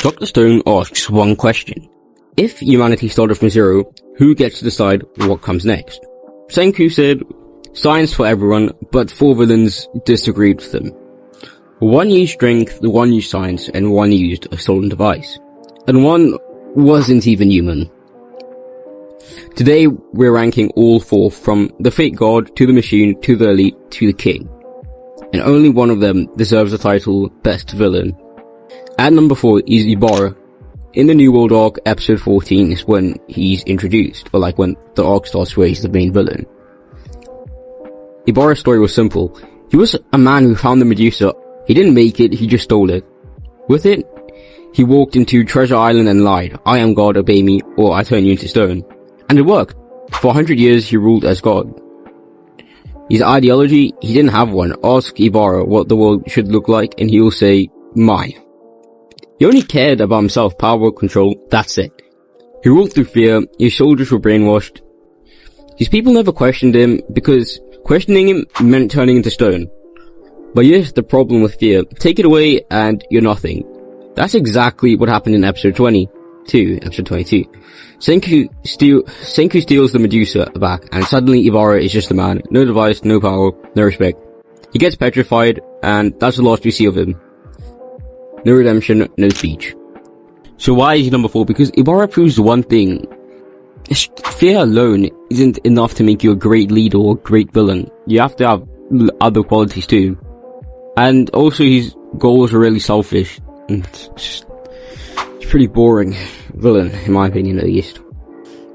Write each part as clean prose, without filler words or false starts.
Dr. Stone asks one question. If humanity started from zero, who gets to decide what comes next? Senku said, science for everyone, but 4 villains disagreed with them. One used strength, one used science, and one used a stolen device. And one wasn't even human. Today, we're ranking all 4 from the fake god, to the machine, to the elite, to the king. And only one of them deserves the title Best Villain. At number 4 is Ibara. In the New World arc, episode 14 is when he's introduced, or like when the arc starts where he's the main villain. Ibara's story was simple. He was a man who found the Medusa. He didn't make it, he just stole it. With it, he walked into Treasure Island and lied, I am God, obey me, or I turn you into stone. And it worked. For 100 years he ruled as God. His ideology, he didn't have one. Ask Ibara what the world should look like and he'll say, mine. He only cared about himself, power, control, that's it. He ruled through fear, his soldiers were brainwashed. His people never questioned him because questioning him meant turning into stone. But here's the problem with fear. Take it away and you're nothing. That's exactly what happened in episode 22. Senku steals the Medusa back and suddenly Ibara is just a man. No device, no power, no respect. He gets petrified and that's the last we see of him. No redemption, no speech. So why is he number 4? Because Ibara proves one thing. Fear alone isn't enough to make you a great leader or a great villain. You have to have other qualities too. And also his goals are really selfish. It's pretty boring villain, in my opinion at least.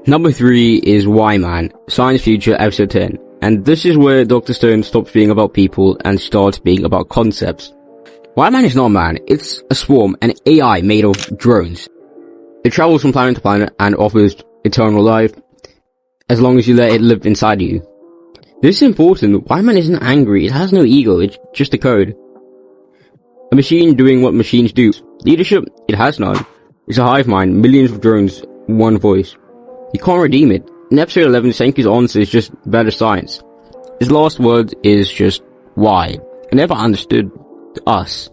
Number 3 is Y-Man, Science Future episode 10. And this is where Dr. Stone stops being about people and starts being about concepts. Y-Man is not a man, it's a swarm, an AI made of drones. It travels from planet to planet and offers eternal life, as long as you let it live inside you. This is important. Y-Man isn't angry, it has no ego, it's just a code. A machine doing what machines do. Leadership, it has none. It's a hive mind, millions of drones, one voice. You can't redeem it. In episode 11, Senku's answer is just better science. His last word is just, why? I never understood us.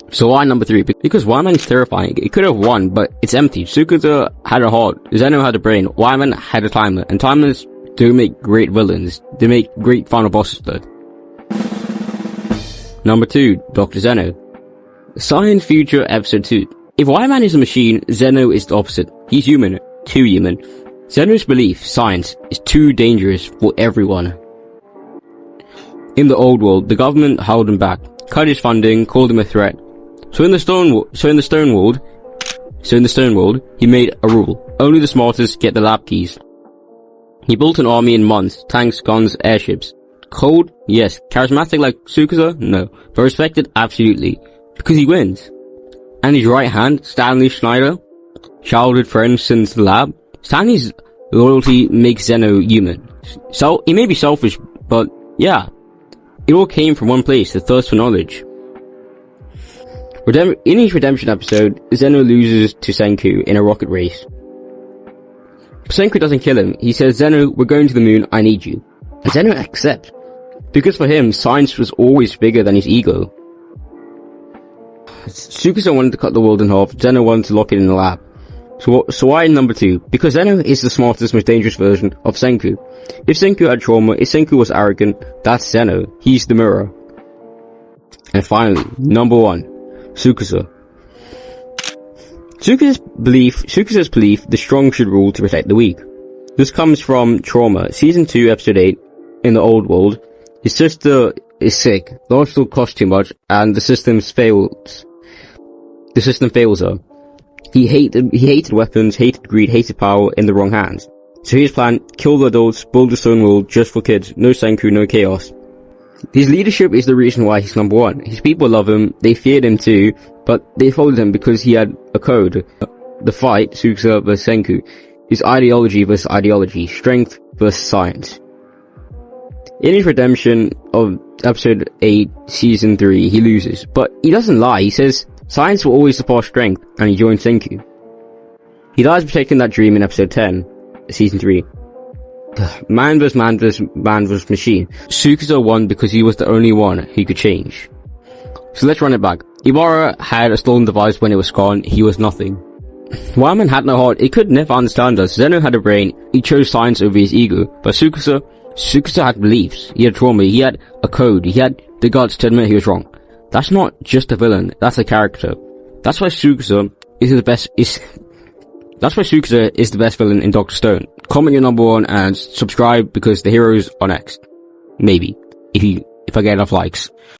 So why number 3? Because Y-Man is terrifying. It could have won, but it's empty. Sukuta had a heart, Zeno had a brain, Y-Man had a timer, and timers do make great villains. They make great final bosses though. Number 2, Dr. Zeno. Science Future episode 2. If Y-Man is a machine, Zeno is the opposite. He's human. Too human. Zeno's belief, science, is too dangerous for everyone. In the old world, the government held him back, cut his funding, called him a threat. So in the stone world, he made a rule. Only the smartest get the lab keys. He built an army in months, tanks, guns, airships. Cold? Yes. Charismatic like Sukusa? No. But respected? Absolutely. Because he wins. And his right hand, Stanley Schneider, childhood friend since the lab. Stanley's loyalty makes Zeno human. So, he may be selfish, but yeah. It all came from one place, the thirst for knowledge. In his redemption episode, Zeno loses to Senku in a rocket race. Senku doesn't kill him. He says, Zeno, we're going to the moon, I need you. And Zeno accepts. Because for him, science was always bigger than his ego. Sukusa wanted to cut the world in half, Zeno wanted to lock it in the lab. So why number 2? Because Zeno is the smartest, most dangerous version of Senku. If Senku had trauma, if Senku was arrogant, that's Zeno. He's the mirror. And finally, number 1, Sukusa. Sukusa's belief, the strong should rule to protect the weak. This comes from Trauma, season 2, episode 8, in the old world. His sister is sick, the hospital costs too much, and the system fails her. He hated weapons, hated greed, hated power in the wrong hands. So his plan, kill the adults, build a stone world just for kids, no Senku, no chaos. His leadership is the reason why he's number 1. His people love him, they feared him too, but they followed him because he had a code. The fight, Sukusa vs Senku, is ideology versus ideology, strength versus science. In his redemption of episode 8, season 3, he loses, but he doesn't lie, he says, science will always surpass strength, and he joins Senku. He dies protecting that dream in episode 10, season 3. Man vs man vs machine. Sukusa won because he was the only one who could change. So let's run it back. Ibara had a stolen device when it was gone. He was nothing. Wildman had no heart. He could never understand us. Zeno had a brain. He chose science over his ego. But Tsukasa had beliefs. He had trauma. He had a code. He had the guts to admit he was wrong. That's not just a villain. That's a character. That's why Tsukasa is the best villain in Dr. Stone. Comment your number 1 and subscribe because the heroes are next. Maybe. If I get enough likes.